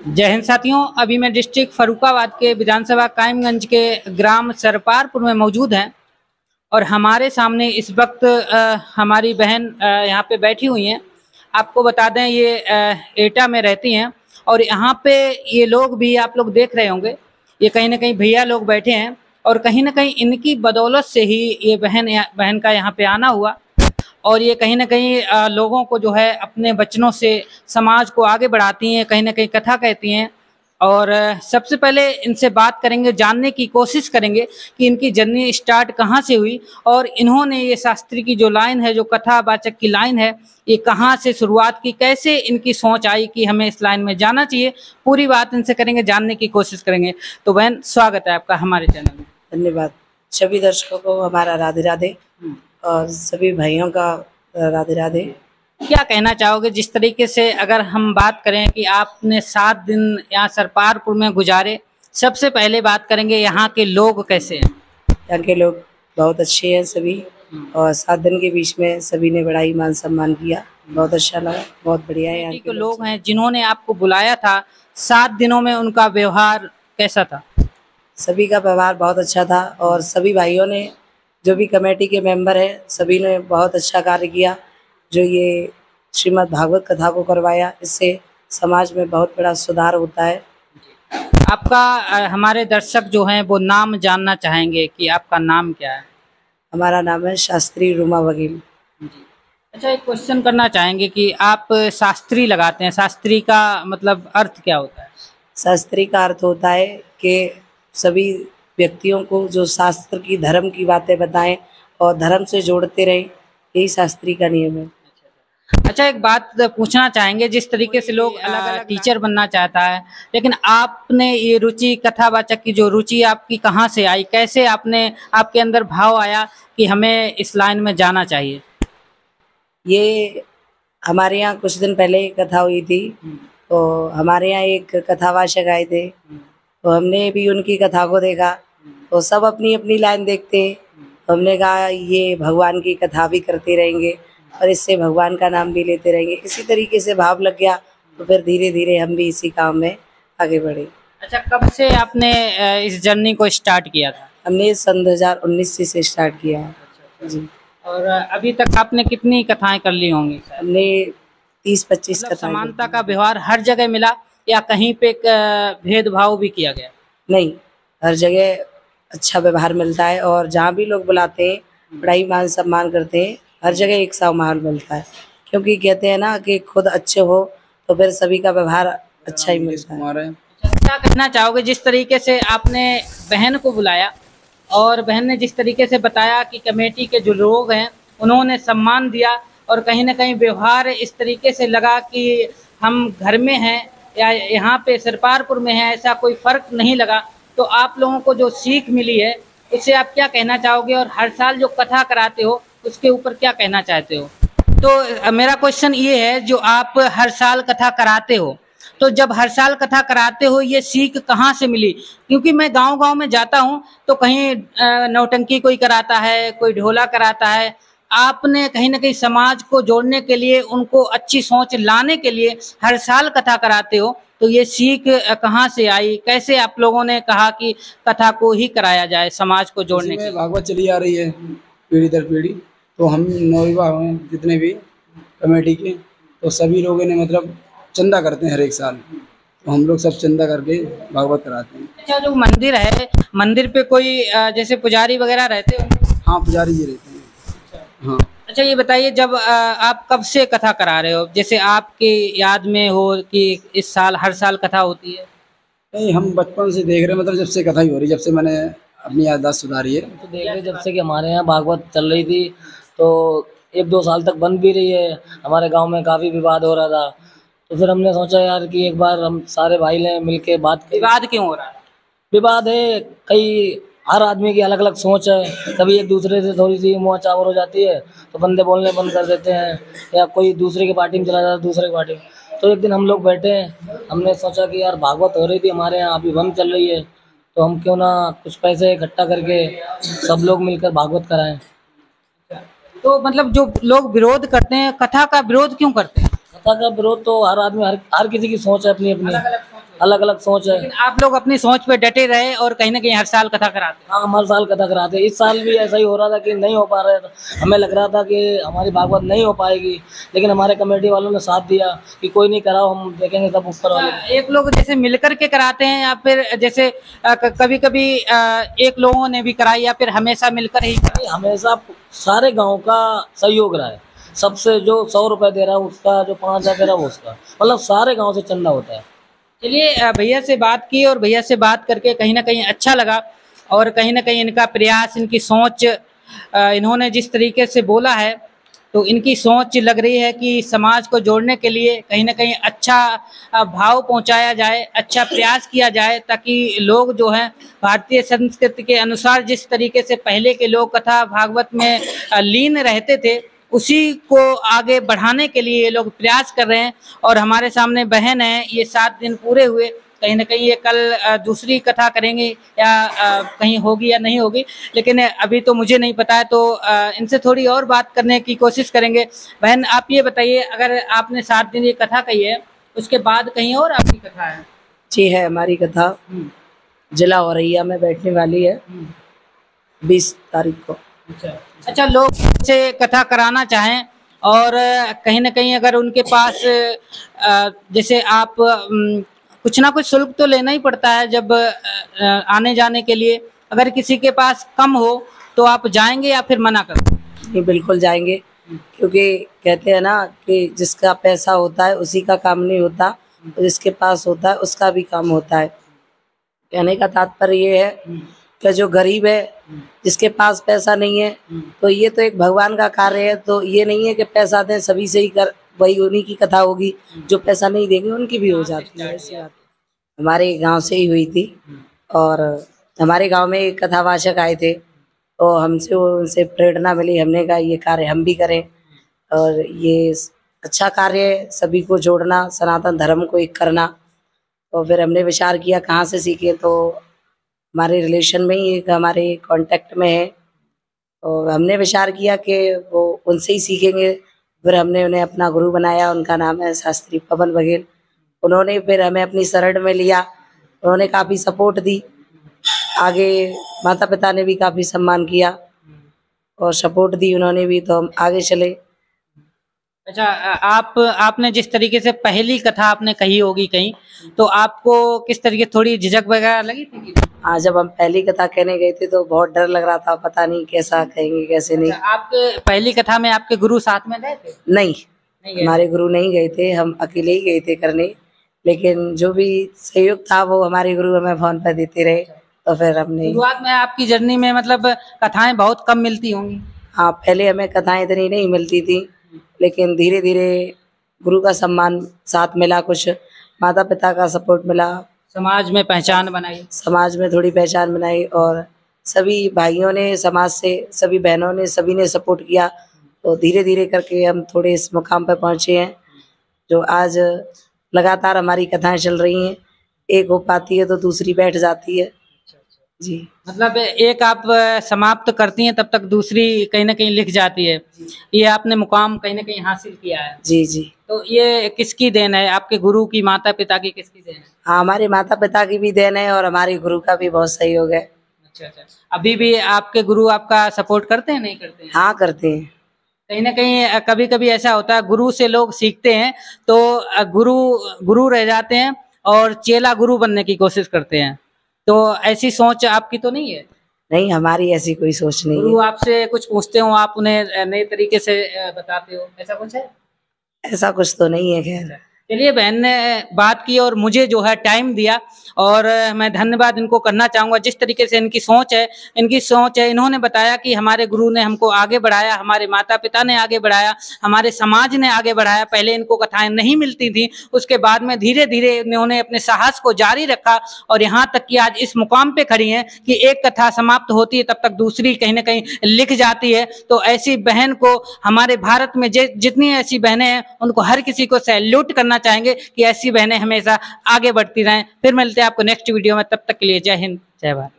जय हिंद साथियों। अभी मैं डिस्ट्रिक्ट फर्रुखाबाद के विधानसभा कायमगंज के ग्राम सरपारपुर में मौजूद हैं और हमारे सामने इस वक्त हमारी बहन यहाँ पे बैठी हुई हैं। आपको बता दें ये एटा में रहती हैं और यहाँ पे ये लोग भी आप लोग देख रहे होंगे, ये कहीं ना कहीं भैया लोग बैठे हैं और कहीं ना कहीं इनकी बदौलत से ही ये बहन का यहाँ पे आना हुआ और ये कहीं ना कहीं लोगों को जो है अपने वचनों से समाज को आगे बढ़ाती हैं, कहीं ना कहीं कथा कहती हैं। और सबसे पहले इनसे बात करेंगे, जानने की कोशिश करेंगे कि इनकी जर्नी स्टार्ट कहाँ से हुई और इन्होंने ये शास्त्री की जो लाइन है, जो कथावाचक की लाइन है, ये कहाँ से शुरुआत की, कैसे इनकी सोच आई कि हमें इस लाइन में जाना चाहिए। पूरी बात इनसे करेंगे, जानने की कोशिश करेंगे। तो बहन, स्वागत है आपका हमारे चैनल में। धन्यवाद। सभी दर्शकों को हमारा राधे राधे और सभी भाइयों का राधे राधे। क्या कहना चाहोगे जिस तरीके से अगर हम बात करें कि आपने 7 दिन यहाँ सरपारपुर में गुजारे, सबसे पहले बात करेंगे यहाँ के लोग कैसे हैं? यहाँ के लोग बहुत अच्छे हैं सभी और 7 दिन के बीच में सभी ने बड़ा ही मान सम्मान किया, बहुत अच्छा लगा, बहुत बढ़िया है। यहाँ के लोग हैं जिन्होंने आपको बुलाया था, 7 दिनों में उनका व्यवहार कैसा था? सभी का व्यवहार बहुत अच्छा था और सभी भाइयों ने, जो भी कमेटी के मेंबर हैं, सभी ने बहुत अच्छा कार्य किया। जो ये श्रीमद् भागवत कथा को करवाया, इससे समाज में बहुत बड़ा सुधार होता है। आपका हमारे दर्शक जो हैं वो नाम जानना चाहेंगे कि आपका नाम क्या है? हमारा नाम है शास्त्री रूमा वकील। अच्छा, एक क्वेश्चन करना चाहेंगे कि आप शास्त्री लगाते हैं, शास्त्री का मतलब अर्थ क्या होता है? शास्त्री का अर्थ होता है कि सभी व्यक्तियों को जो शास्त्र की, धर्म की बातें बताएं और धर्म से जोड़ते रहें, यही शास्त्री का नियम है। अच्छा, एक बात पूछना चाहेंगे, जिस तरीके से लोग अलग अलग टीचर बनना चाहता है, लेकिन आपने ये रुचि, कथावाचक की जो रुचि आपकी कहाँ से आई, कैसे आपके अंदर भाव आया कि हमें इस लाइन में जाना चाहिए? ये हमारे यहाँ कुछ दिन पहले कथा हुई थी, तो हमारे यहाँ एक कथावाचक आए थे, तो हमने भी उनकी कथा को देखा। तो सब अपनी अपनी लाइन देखते हैं, तो हमने कहा ये भगवान की कथा भी करते रहेंगे और इससे भगवान का नाम भी लेते रहेंगे। इसी तरीके से भाव लग गया, तो फिर धीरे धीरे हम भी इसी काम में आगे बढ़े। अच्छा, कब से आपने इस जर्नी को स्टार्ट किया था? हमने सन 2019 से स्टार्ट किया है जी। और अभी तक आपने कितनी कथाएं कर ली होंगी? हमने 30-25 कथाएं। समानता का व्यवहार हर जगह मिला या कहीं पे भेदभाव भी किया गया? नहीं, हर जगह अच्छा व्यवहार मिलता है और जहाँ भी लोग बुलाते हैं बड़ा ही मान सम्मान करते हैं। हर जगह एक सा माहौल मिलता है, क्योंकि कहते हैं ना कि खुद अच्छे हो तो फिर सभी का व्यवहार अच्छा ही मिलता है। क्या कहना चाहोगे जिस तरीके से आपने बहन को बुलाया और बहन ने जिस तरीके से बताया कि कमेटी के जो लोग हैं उन्होंने सम्मान दिया और कहीं ना कहीं व्यवहार इस तरीके से लगा कि हम घर में हैं या यहाँ पे सरपारपुर में है, ऐसा कोई फर्क नहीं लगा, तो आप लोगों को जो सीख मिली है उससे आप क्या कहना चाहोगे? और हर साल जो कथा कराते हो उसके ऊपर क्या कहना चाहते हो? तो मेरा क्वेश्चन ये है, जो आप हर साल कथा कराते हो, तो जब हर साल कथा कराते हो ये सीख कहाँ से मिली? क्योंकि मैं गांव-गांव में जाता हूँ तो कहीं नौटंकी कोई कराता है, कोई ढोला कराता है। आपने कहीं ना कहीं समाज को जोड़ने के लिए, उनको अच्छी सोच लाने के लिए हर साल कथा कराते हो, तो ये सीख कहाँ से आई? कैसे आप लोगों ने कहा कि कथा को ही कराया जाए समाज को जोड़ने के लिए? भागवत चली आ रही है पीढ़ी दर पीढ़ी, तो हम नौविवाह हैं जितने भी कमेटी के, तो सभी लोगों ने मतलब चंदा करते हैं हर एक साल, तो हम लोग सब चंदा करके भागवत कराते हैं। अच्छा, जो मंदिर है, मंदिर पे कोई जैसे पुजारी वगैरह रहते हो? हाँ, पुजारी जी रहते हैं। हाँ। अच्छा, ये बताइए, जब आप कब से कथा करा रहे हो? जैसे आपकी याद में हो कि इस साल हर साल कथा होती है? नहीं, हम बचपन से देख रहे हैं, मतलब जब से कथा ही हो रही, जब से मैंने अपनी याददाश्त सुधारी है। तो देख रहे जब से कि हमारे यहाँ भागवत चल रही थी, तो 1-2 साल तक बंद भी रही है। हमारे गांव में काफ़ी विवाद हो रहा था, तो फिर हमने सोचा यार कि एक बार हम सारे भाई ने मिलके बात की। विवाद क्यों हो रहा है? विवाद है, कई हर आदमी की अलग अलग सोच है, कभी एक दूसरे से थोड़ी सी मुँह चावर हो जाती है तो बंदे बोलने बंद कर देते हैं, या कोई दूसरे की पार्टी में चला जाता है, दूसरे की पार्टी में। तो एक दिन हम लोग बैठे, हमने सोचा कि यार भागवत हो रही थी हमारे यहाँ, अभी बंद चल रही है, तो हम क्यों ना कुछ पैसे इकट्ठा करके सब लोग मिलकर भागवत कराएं। तो मतलब जो लोग विरोध करते हैं, कथा का विरोध क्यों करते हैं? कथा का विरोध तो हर आदमी, हर किसी की सोच है अपनी अपनी। अलग अलग सोच है। लेकिन आप लोग अपनी सोच पे डटे रहे और कहीं ना कहीं हर साल कथा कराते हैं। हाँ, हम हर साल कथा कराते हैं। इस साल भी ऐसा ही हो रहा था कि नहीं हो पा रहा था, हमें लग रहा था कि हमारी भागवत नहीं हो पाएगी, लेकिन हमारे कमेटी वालों ने साथ दिया कि कोई नहीं कराओ, हम देखेंगे सब ऊपर वाले। एक लोग जैसे मिलकर के कराते हैं या फिर जैसे कभी कभी एक लोगों ने भी कराई या फिर हमेशा मिलकर ही कराई? हमेशा सारे गांव का सहयोग रहा है, सबसे जो 100 रुपए दे रहा है उसका, जो 5,000 दे रहा है वो उसका, मतलब सारे गांव से चंदा होता है। चलिए भैया से बात की और भैया से बात करके कहीं ना कहीं अच्छा लगा और कहीं ना कहीं इनका प्रयास, इनकी सोच, इन्होंने जिस तरीके से बोला है तो इनकी सोच लग रही है कि समाज को जोड़ने के लिए कहीं ना कहीं अच्छा भाव पहुंचाया जाए, अच्छा प्रयास किया जाए ताकि लोग जो हैं भारतीय संस्कृति के अनुसार जिस तरीके से पहले के लोग कथा भागवत में लीन रहते थे उसी को आगे बढ़ाने के लिए ये लोग प्रयास कर रहे हैं। और हमारे सामने बहन है, ये 7 दिन पूरे हुए, कहीं ना कहीं ये कल दूसरी कथा करेंगे या कहीं होगी या नहीं होगी, लेकिन अभी तो मुझे नहीं पता है, तो इनसे थोड़ी और बात करने की कोशिश करेंगे। बहन आप ये बताइए, अगर आपने 7 दिन ये कथा कही है उसके बाद कहीं और आपकी कथा है? जी है, हमारी कथा जिला औरैया में बैठने वाली है 20 तारीख को। अच्छा, लोग से कथा कराना चाहें और कहीं ना कहीं अगर उनके पास जैसे आप कुछ ना कुछ शुल्क तो लेना ही पड़ता है जब आने जाने के लिए, अगर किसी के पास कम हो तो आप जाएंगे या फिर मना करोगे? नहीं, बिल्कुल जाएंगे, क्योंकि कहते हैं ना कि जिसका पैसा होता है उसी का काम नहीं होता, जिसके पास होता है उसका भी काम होता है। कहने का तात्पर्य ये है कि जो गरीब है, जिसके पास पैसा नहीं है, तो ये तो एक भगवान का कार्य है, तो ये नहीं है कि पैसा दें सभी से ही कर, वही उन्हीं की कथा होगी, जो पैसा नहीं देंगे उनकी भी हो जाती है। ऐसी बात हमारे गांव से ही हुई थी और हमारे गांव में एक कथावाचक आए थे, तो हमसे उनसे प्रेरणा मिली, हमने कहा ये कार्य हम भी करें और ये अच्छा कार्य है, सभी को जोड़ना, सनातन धर्म को एक करना। तो फिर हमने विचार किया कहाँ से सीखें, तो हमारे रिलेशन में ही एक हमारे कांटेक्ट में है, तो हमने विचार किया कि वो उनसे ही सीखेंगे। फिर हमने उन्हें अपना गुरु बनाया, उनका नाम है शास्त्री पवन बघेल। उन्होंने फिर हमें अपनी शरण में लिया, उन्होंने काफ़ी सपोर्ट दी, आगे माता पिता ने भी काफ़ी सम्मान किया और सपोर्ट दी उन्होंने भी, तो हम आगे चले। अच्छा, आपने जिस तरीके से पहली कथा आपने कही होगी कहीं, तो आपको किस तरीके, थोड़ी झिझक वगैरह लगी थी? हाँ, जब हम पहली कथा कहने गए थे तो बहुत डर लग रहा था, पता नहीं कैसा कहेंगे कैसे नहीं। अच्छा, आपके पहली कथा में आपके गुरु साथ में गए थे? नहीं, हमारे गुरु नहीं गए थे, हम अकेले ही गए थे करने, लेकिन जो भी सहयोग था वो हमारे गुरु हमें फोन पर देते रहे, तो फिर हमने। शुरुआत में आपकी जर्नी में मतलब कथाएं बहुत कम मिलती होंगी? हाँ, पहले हमें कथाएं इतनी नहीं मिलती थी, लेकिन धीरे धीरे गुरु का सम्मान साथ मिला, कुछ माता पिता का सपोर्ट मिला, समाज में पहचान बनाई, समाज में थोड़ी पहचान बनाई और सभी भाइयों ने, समाज से सभी बहनों ने, सभी ने सपोर्ट किया, तो धीरे धीरे करके हम थोड़े इस मुकाम पर पहुँचे हैं जो आज लगातार हमारी कथाएं चल रही हैं। एक हो पाती है तो दूसरी बैठ जाती है। जी, मतलब एक आप समाप्त करती हैं तब तक दूसरी कहीं ना कहीं लिख जाती है। ये आपने मुकाम कहीं ना कहीं हासिल किया है। जी जी। तो ये किसकी देन है? आपके गुरु की, माता पिता की, किसकी देन है? हाँ, हमारे माता पिता की भी देन है और हमारे गुरु का भी बहुत सहयोग है। अच्छा अच्छा, अभी भी आपके गुरु आपका सपोर्ट करते हैं, नहीं करते हैं? हाँ, करते हैं। कहीं ना कहीं कभी कभी ऐसा होता है, गुरु से लोग सीखते हैं तो गुरु रह जाते हैं और चेला गुरु बनने की कोशिश करते हैं, तो ऐसी सोच आपकी तो नहीं है? नहीं, हमारी ऐसी कोई सोच नहीं है। गुरु आपसे कुछ पूछते हो, आप उन्हें नए तरीके से बताते हो, ऐसा कुछ है? ऐसा कुछ तो नहीं है। खैर, चलिए, बहन ने बात की और मुझे जो है टाइम दिया, और मैं धन्यवाद इनको करना चाहूँगा। जिस तरीके से इनकी सोच है, इन्होंने बताया कि हमारे गुरु ने हमको आगे बढ़ाया, हमारे माता पिता ने आगे बढ़ाया, हमारे समाज ने आगे बढ़ाया। पहले इनको कथाएं नहीं मिलती थी, उसके बाद में धीरे धीरे इन्होंने अपने साहस को जारी रखा और यहाँ तक कि आज इस मुकाम पे खड़ी हैं कि एक कथा समाप्त होती है तब तक दूसरी कहीं ना कहीं लिख जाती है। तो ऐसी बहन को, हमारे भारत में जितनी ऐसी बहनें हैं उनको हर किसी को सैल्यूट करना चाहेंगे कि ऐसी बहनें हमेशा आगे बढ़ती रहें। फिर मिलते हैं आपको नेक्स्ट वीडियो में, तब तक के लिए जय हिंद, जय भारत।